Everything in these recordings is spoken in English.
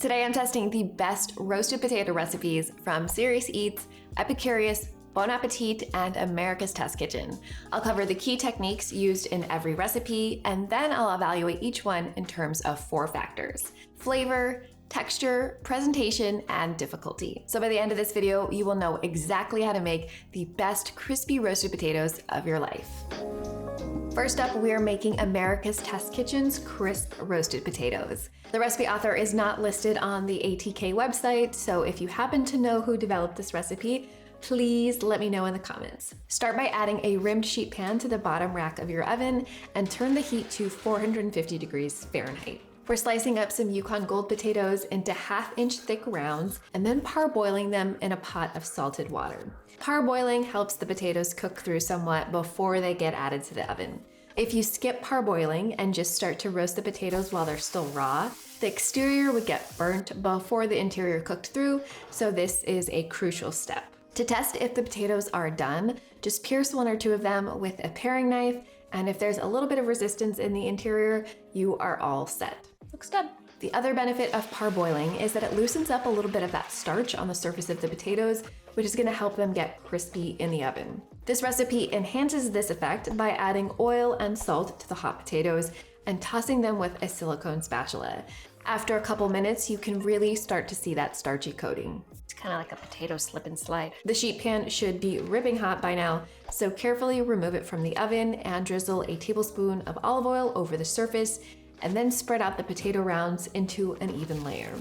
Today I'm testing the best roasted potato recipes from Serious Eats, Epicurious, Bon Appetit, and America's Test Kitchen. I'll cover the key techniques used in every recipe, and then I'll evaluate each one in terms of 4 factors: flavor, texture, presentation, and difficulty. So by the end of this video, you will know exactly how to make the best crispy roasted potatoes of your life. First up, we are making America's Test Kitchen's crisp roasted potatoes. The recipe author is not listed on the ATK website, so if you happen to know who developed this recipe, please let me know in the comments. Start by adding a rimmed sheet pan to the bottom rack of your oven and turn the heat to 450 degrees Fahrenheit. We're slicing up some Yukon Gold potatoes into 1/2-inch thick rounds and then parboiling them in a pot of salted water. Parboiling helps the potatoes cook through somewhat before they get added to the oven. If you skip parboiling and just start to roast the potatoes while they're still raw, the exterior would get burnt before the interior cooked through, so this is a crucial step. To test if the potatoes are done, just pierce 1 or 2 of them with a paring knife, and if there's a little bit of resistance in the interior, you are all set. Looks good. The other benefit of parboiling is that it loosens up a little bit of that starch on the surface of the potatoes, which is going to help them get crispy in the oven. This recipe enhances this effect by adding oil and salt to the hot potatoes and tossing them with a silicone spatula. After a couple minutes, you can really start to see that starchy coating. It's kind of like a potato slip and slide. The sheet pan should be ripping hot by now, so carefully remove it from the oven and drizzle a tablespoon of olive oil over the surface, and then spread out the potato rounds into an even layer.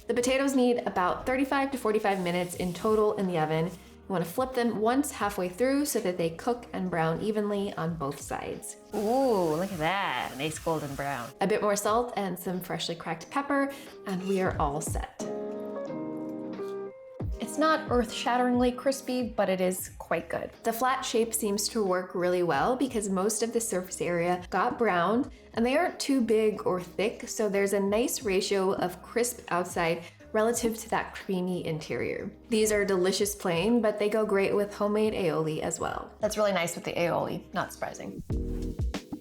The potatoes need about 35 to 45 minutes in total in the oven. You want to flip them once halfway through so that they cook and brown evenly on both sides. Ooh, look at that, nice golden brown. A bit more salt and some freshly cracked pepper, and we are all set. It's not earth-shatteringly crispy, but it is quite good. The flat shape seems to work really well because most of the surface area got browned, and they aren't too big or thick, so there's a nice ratio of crisp outside relative to that creamy interior. These are delicious plain, but they go great with homemade aioli as well. That's really nice with the aioli, not surprising.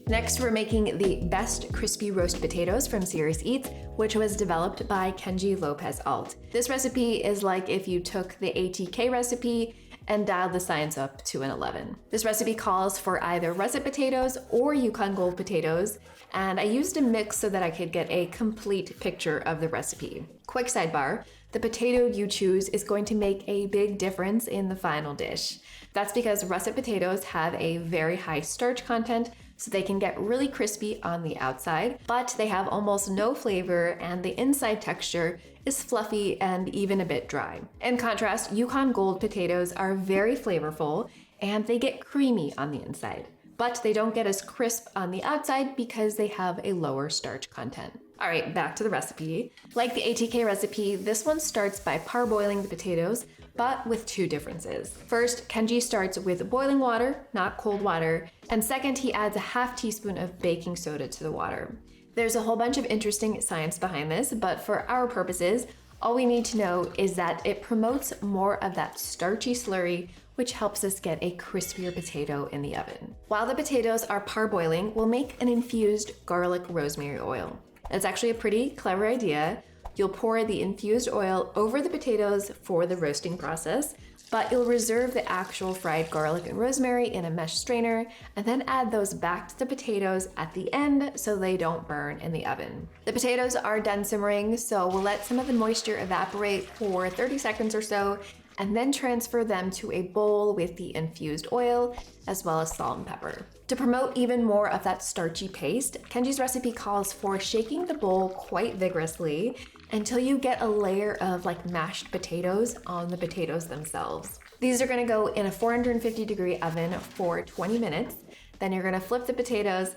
Next, we're making the best crispy roast potatoes from Serious Eats, which was developed by Kenji López-Alt. This recipe is like if you took the ATK recipe and dialed the science up to an 11. This recipe calls for either russet potatoes or Yukon Gold potatoes, and I used a mix so that I could get a complete picture of the recipe. Quick sidebar, the potato you choose is going to make a big difference in the final dish. That's because russet potatoes have a very high starch content, so they can get really crispy on the outside, but they have almost no flavor and the inside texture is fluffy and even a bit dry. In contrast, Yukon Gold potatoes are very flavorful and they get creamy on the inside, but they don't get as crisp on the outside because they have a lower starch content. All right, back to the recipe. Like the ATK recipe, this one starts by parboiling the potatoes, but with 2 differences. First, Kenji starts with boiling water, not cold water, and second, he adds a 1/2 teaspoon of baking soda to the water. There's a whole bunch of interesting science behind this, but for our purposes, all we need to know is that it promotes more of that starchy slurry, which helps us get a crispier potato in the oven. While the potatoes are parboiling, we'll make an infused garlic rosemary oil. It's actually a pretty clever idea. You'll pour the infused oil over the potatoes for the roasting process, but you'll reserve the actual fried garlic and rosemary in a mesh strainer and then add those back to the potatoes at the end so they don't burn in the oven. The potatoes are done simmering, so we'll let some of the moisture evaporate for 30 seconds or so and then transfer them to a bowl with the infused oil as well as salt and pepper. To promote even more of that starchy paste, Kenji's recipe calls for shaking the bowl quite vigorously until you get a layer of like mashed potatoes on the potatoes themselves. These are gonna go in a 450 degree oven for 20 minutes. Then you're gonna flip the potatoes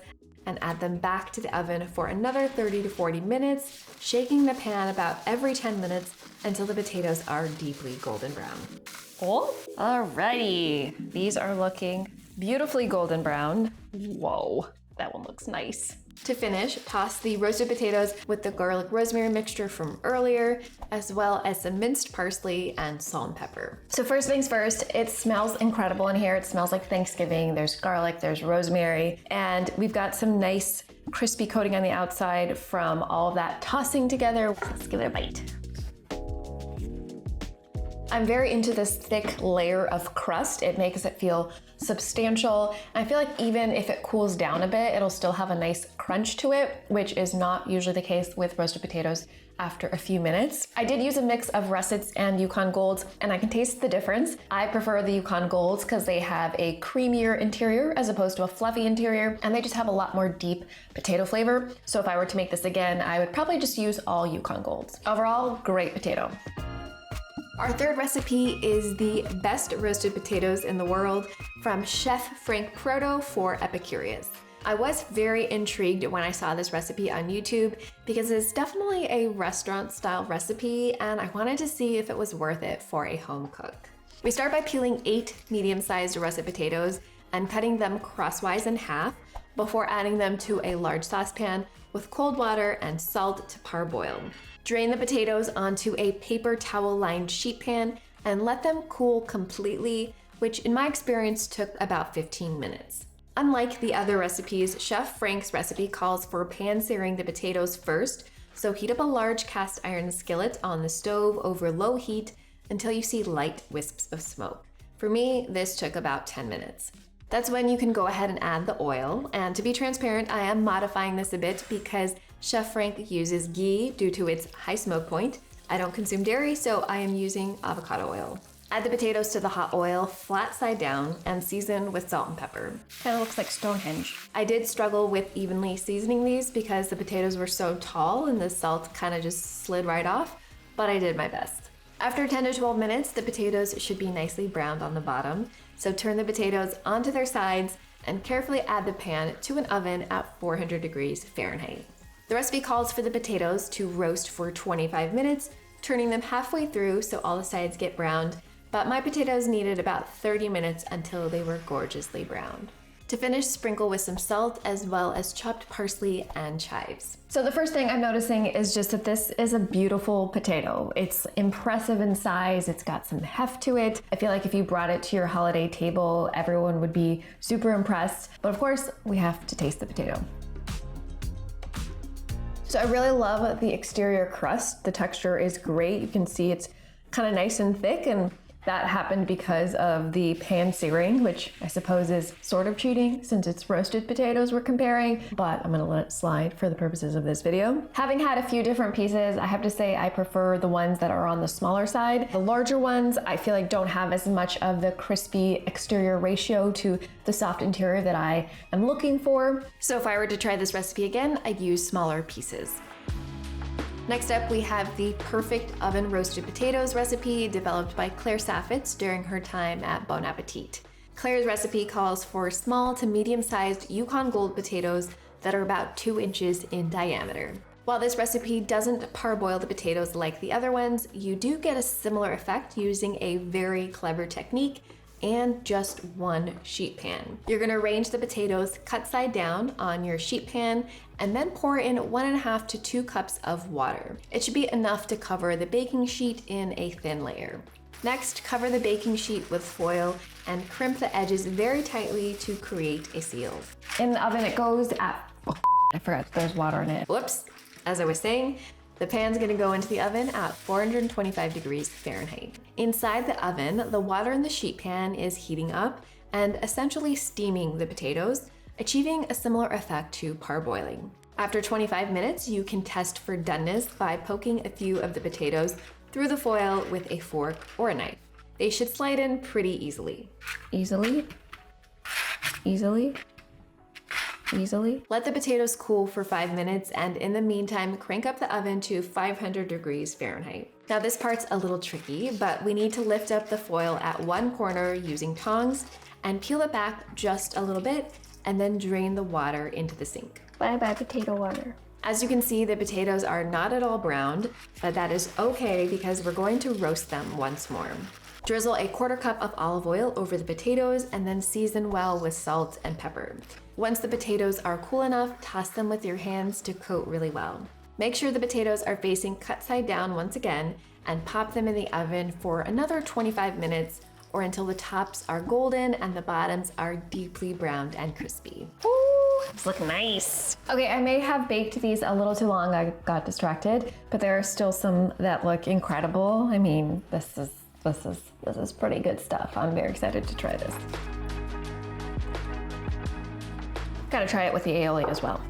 and add them back to the oven for another 30 to 40 minutes, shaking the pan about every 10 minutes until the potatoes are deeply golden brown. Cool. Alrighty, these are looking beautifully golden brown. Whoa, that one looks nice. To finish, toss the roasted potatoes with the garlic rosemary mixture from earlier, as well as some minced parsley and salt and pepper. So first things first, it smells incredible in here. It smells like Thanksgiving. There's garlic, there's rosemary, and we've got some nice crispy coating on the outside from all of that tossing together. Let's give it a bite. I'm very into this thick layer of crust. It makes it feel substantial. I feel like even if it cools down a bit, it'll still have a nice crunch to it, which is not usually the case with roasted potatoes after a few minutes. I did use a mix of russets and Yukon Golds, and I can taste the difference. I prefer the Yukon Golds because they have a creamier interior as opposed to a fluffy interior, and they just have a lot more deep potato flavor. So if I were to make this again, I would probably just use all Yukon Golds. Overall, great potato. Our third recipe is the best roasted potatoes in the world from Chef Frank Proto for Epicurious. I was very intrigued when I saw this recipe on YouTube because it's definitely a restaurant style recipe and I wanted to see if it was worth it for a home cook. We start by peeling 8 medium-sized russet potatoes and cutting them crosswise in half before adding them to a large saucepan with cold water and salt to parboil. Drain the potatoes onto a paper towel lined sheet pan and let them cool completely, which in my experience took about 15 minutes. Unlike the other recipes, Chef Frank's recipe calls for pan-searing the potatoes first, so heat up a large cast iron skillet on the stove over low heat until you see light wisps of smoke. For me, this took about 10 minutes. That's when you can go ahead and add the oil, and to be transparent, I am modifying this a bit because Chef Frank uses ghee due to its high smoke point. I don't consume dairy, so I am using avocado oil. Add the potatoes to the hot oil, flat side down, and season with salt and pepper. Kind of looks like Stonehenge. I did struggle with evenly seasoning these because the potatoes were so tall and the salt kind of just slid right off, but I did my best. After 10 to 12 minutes, the potatoes should be nicely browned on the bottom, so turn the potatoes onto their sides and carefully add the pan to an oven at 400 degrees Fahrenheit. The recipe calls for the potatoes to roast for 25 minutes, turning them halfway through so all the sides get browned, but my potatoes needed about 30 minutes until they were gorgeously browned. To finish, sprinkle with some salt as well as chopped parsley and chives. So the first thing I'm noticing is just that this is a beautiful potato. It's impressive in size, it's got some heft to it. I feel like if you brought it to your holiday table, everyone would be super impressed. But of course, we have to taste the potato. So I really love the exterior crust. The texture is great. You can see it's kind of nice and thick, and that happened because of the pan searing, which I suppose is sort of cheating since it's roasted potatoes we're comparing, but I'm gonna let it slide for the purposes of this video. Having had a few different pieces, I have to say I prefer the ones that are on the smaller side. The larger ones I feel like don't have as much of the crispy exterior ratio to the soft interior that I am looking for. So if I were to try this recipe again, I'd use smaller pieces. Next up, we have the perfect oven roasted potatoes recipe developed by Claire Saffitz during her time at Bon Appetit. Claire's recipe calls for small to medium-sized Yukon Gold potatoes that are about 2 inches in diameter. While this recipe doesn't parboil the potatoes like the other ones, you do get a similar effect using a very clever technique and just one sheet pan. You're gonna arrange the potatoes cut side down on your sheet pan and then pour in 1.5 to 2 cups of water. It should be enough to cover the baking sheet in a thin layer. Next, cover the baking sheet with foil and crimp the edges very tightly to create a seal. In the oven it goes at, I forgot there's water in it. Whoops, as I was saying, the pan's gonna go into the oven at 425 degrees Fahrenheit. Inside the oven, the water in the sheet pan is heating up and essentially steaming the potatoes, achieving a similar effect to parboiling. After 25 minutes, you can test for doneness by poking a few of the potatoes through the foil with a fork or a knife. They should slide in pretty easily. Easily? Let the potatoes cool for 5 minutes, and in the meantime, crank up the oven to 500 degrees Fahrenheit. Now this part's a little tricky, but we need to lift up the foil at one corner using tongs and peel it back just a little bit, and then drain the water into the sink. Bye-bye potato water. As you can see, the potatoes are not at all browned, but that is okay because we're going to roast them once more. Drizzle a 1/4 cup of olive oil over the potatoes and then season well with salt and pepper. Once the potatoes are cool enough, toss them with your hands to coat really well. Make sure the potatoes are facing cut side down once again and pop them in the oven for another 25 minutes or until the tops are golden and the bottoms are deeply browned and crispy. Ooh, These look nice. Okay, I may have baked these a little too long. I got distracted, but there are still some that look incredible. I mean, this is pretty good stuff. I'm very excited to try this. Gotta try it with the aioli as well.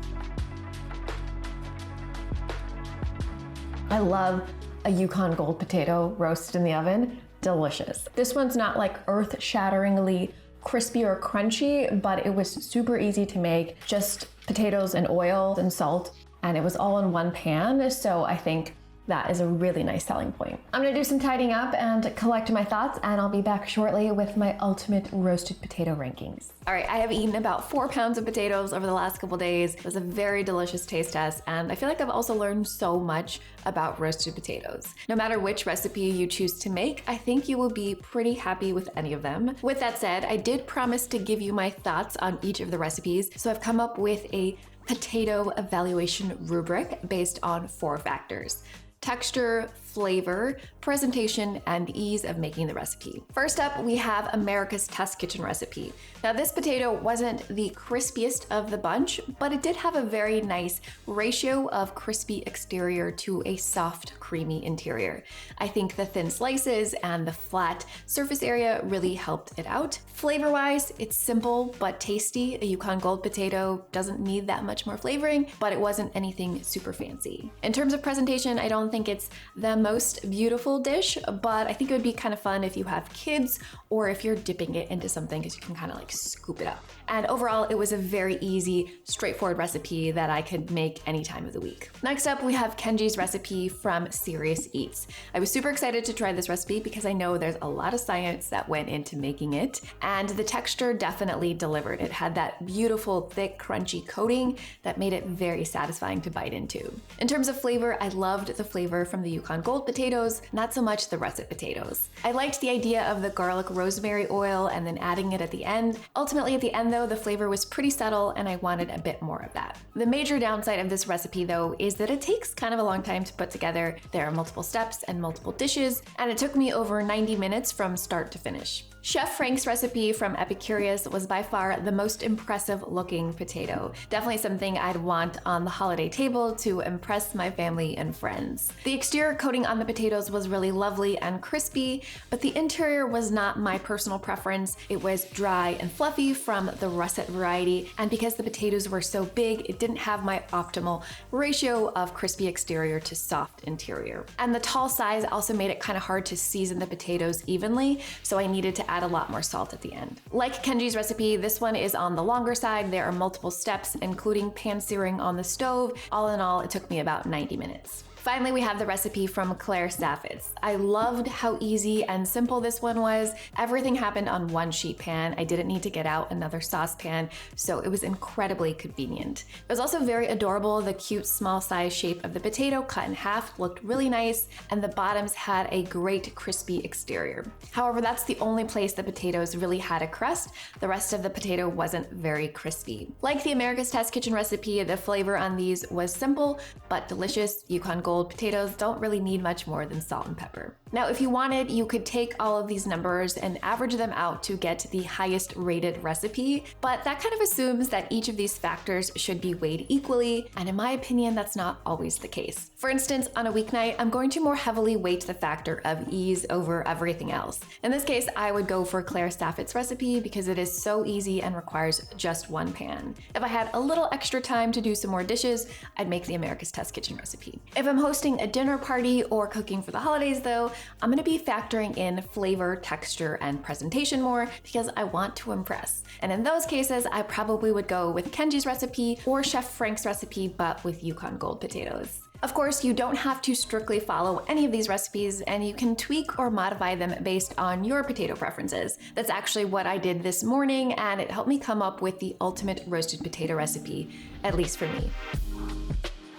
I love a Yukon Gold potato roasted in the oven. Delicious. This one's not like earth-shatteringly crispy or crunchy, but it was super easy to make. Just potatoes and oil and salt, and it was all in one pan, so I think that is a really nice selling point. I'm gonna do some tidying up and collect my thoughts, and I'll be back shortly with my ultimate roasted potato rankings. All right, I have eaten about 4 pounds of potatoes over the last couple days. It was a very delicious taste test, and I feel like I've also learned so much about roasted potatoes. No matter which recipe you choose to make, I think you will be pretty happy with any of them. With that said, I did promise to give you my thoughts on each of the recipes, so I've come up with a potato evaluation rubric based on 4 factors: texture, flavor, presentation, and ease of making the recipe. First up, we have America's Test Kitchen recipe. Now, this potato wasn't the crispiest of the bunch, but it did have a very nice ratio of crispy exterior to a soft, creamy interior. I think the thin slices and the flat surface area really helped it out. Flavor-wise, it's simple but tasty. A Yukon Gold potato doesn't need that much more flavoring, but it wasn't anything super fancy. In terms of presentation, I don't think it's the most beautiful dish, but I think it would be kind of fun if you have kids or if you're dipping it into something, because you can kind of like scoop it up. And overall, it was a very easy, straightforward recipe that I could make any time of the week. Next up, we have Kenji's recipe from Serious Eats. I was super excited to try this recipe because I know there's a lot of science that went into making it, and the texture definitely delivered. It had that beautiful, thick, crunchy coating that made it very satisfying to bite into. In terms of flavor, I loved the flavor from the Yukon Gold potatoes, not so much the russet potatoes. I liked the idea of the garlic rosemary oil and then adding it at the end. Ultimately, at the end though, the flavor was pretty subtle and I wanted a bit more of that. The major downside of this recipe though is that it takes kind of a long time to put together. There are multiple steps and multiple dishes, and it took me over 90 minutes from start to finish. Chef Frank's recipe from Epicurious was by far the most impressive looking potato. Definitely something I'd want on the holiday table to impress my family and friends. The exterior coating on the potatoes was really lovely and crispy, but the interior was not my personal preference. It was dry and fluffy from the russet variety, and because the potatoes were so big, it didn't have my optimal ratio of crispy exterior to soft interior. And the tall size also made it kind of hard to season the potatoes evenly, so I needed to add a lot more salt at the end. Like Kenji's recipe, this one is on the longer side. There are multiple steps, including pan searing on the stove. All in all, it took me about 90 minutes. Finally, we have the recipe from Saffitz. I loved how easy and simple this one was. Everything happened on one sheet pan. I didn't need to get out another saucepan, so it was incredibly convenient. It was also very adorable. The cute small size shape of the potato cut in half looked really nice, and the bottoms had a great crispy exterior. However, that's the only place the potatoes really had a crust. The rest of the potato wasn't very crispy. Like the America's Test Kitchen recipe, the flavor on these was simple but delicious. Yukon Gold potatoes don't really need much more than salt and pepper. Now, if you wanted, you could take all of these numbers and average them out to get the highest rated recipe, but that kind of assumes that each of these factors should be weighed equally, and in my opinion, that's not always the case. For instance, on a weeknight, I'm going to more heavily weight the factor of ease over everything else. In this case, I would go for Saffitz recipe because it is so easy and requires just one pan. If I had a little extra time to do some more dishes, I'd make the America's Test Kitchen recipe. If I'm hosting a dinner party or cooking for the holidays though, I'm gonna be factoring in flavor, texture, and presentation more because I want to impress. And in those cases, I probably would go with Kenji's recipe or Chef Frank's recipe, but with Yukon Gold potatoes. Of course, you don't have to strictly follow any of these recipes, and you can tweak or modify them based on your potato preferences. That's actually what I did this morning, and it helped me come up with the ultimate roasted potato recipe, at least for me.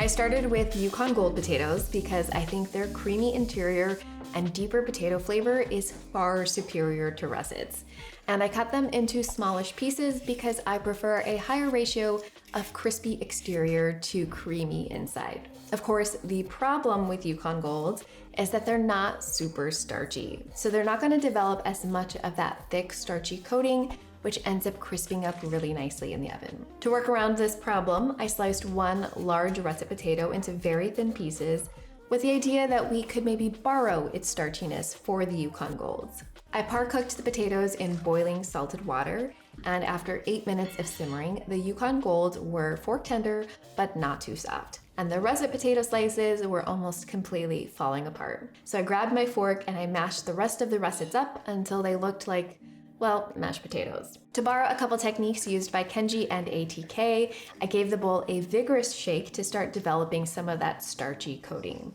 I started with Yukon Gold potatoes because I think their creamy interior and deeper potato flavor is far superior to russets. And I cut them into smallish pieces because I prefer a higher ratio of crispy exterior to creamy inside. Of course, the problem with Yukon Gold is that they're not super starchy. So they're not gonna develop as much of that thick starchy coating, which ends up crisping up really nicely in the oven. To work around this problem, I sliced one large russet potato into very thin pieces with the idea that we could maybe borrow its starchiness for the Yukon Golds. I par-cooked the potatoes in boiling salted water, and after 8 minutes of simmering, the Yukon Golds were fork tender but not too soft. And the russet potato slices were almost completely falling apart. So I grabbed my fork and I mashed the rest of the russets up until they looked like, well, mashed potatoes. To borrow a couple techniques used by Kenji and ATK, I gave the bowl a vigorous shake to start developing some of that starchy coating.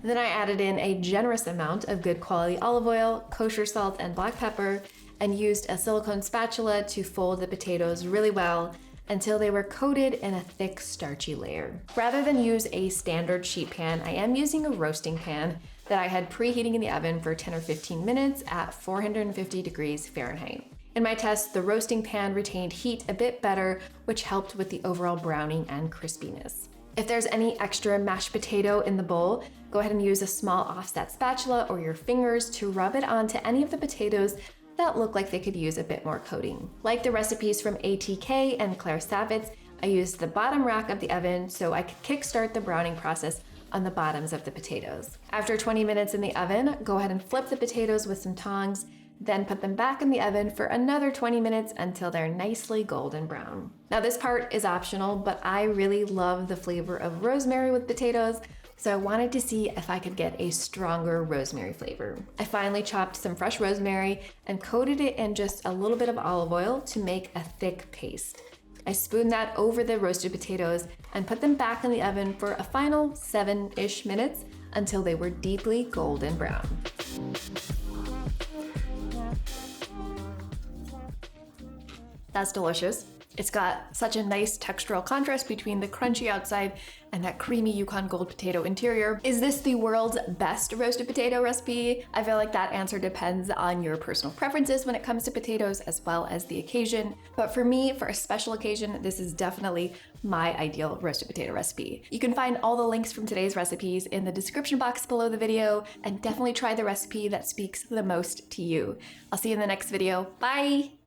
Then I added in a generous amount of good quality olive oil, kosher salt, and black pepper, and used a silicone spatula to fold the potatoes really well until they were coated in a thick starchy layer. Rather than use a standard sheet pan, I am using a roasting pan that I had preheating in the oven for 10 or 15 minutes at 450 degrees Fahrenheit. In my test, the roasting pan retained heat a bit better, which helped with the overall browning and crispiness. If there's any extra mashed potato in the bowl, go ahead and use a small offset spatula or your fingers to rub it onto any of the potatoes that look like they could use a bit more coating. Like the recipes from ATK and Saffitz, I used the bottom rack of the oven so I could kickstart the browning process on the bottoms of the potatoes. After 20 minutes in the oven, go ahead and flip the potatoes with some tongs, then put them back in the oven for another 20 minutes until they're nicely golden brown. Now this part is optional, but I really love the flavor of rosemary with potatoes, so I wanted to see if I could get a stronger rosemary flavor. I finally chopped some fresh rosemary and coated it in just a little bit of olive oil to make a thick paste. I spooned that over the roasted potatoes and put them back in the oven for a final 7-ish minutes until they were deeply golden brown. That's delicious. It's got such a nice textural contrast between the crunchy outside and that creamy Yukon Gold potato interior. Is this the world's best roasted potato recipe? I feel like that answer depends on your personal preferences when it comes to potatoes as well as the occasion. But for me, for a special occasion, this is definitely my ideal roasted potato recipe. You can find all the links from today's recipes in the description box below the video, and definitely try the recipe that speaks the most to you. I'll see you in the next video. Bye!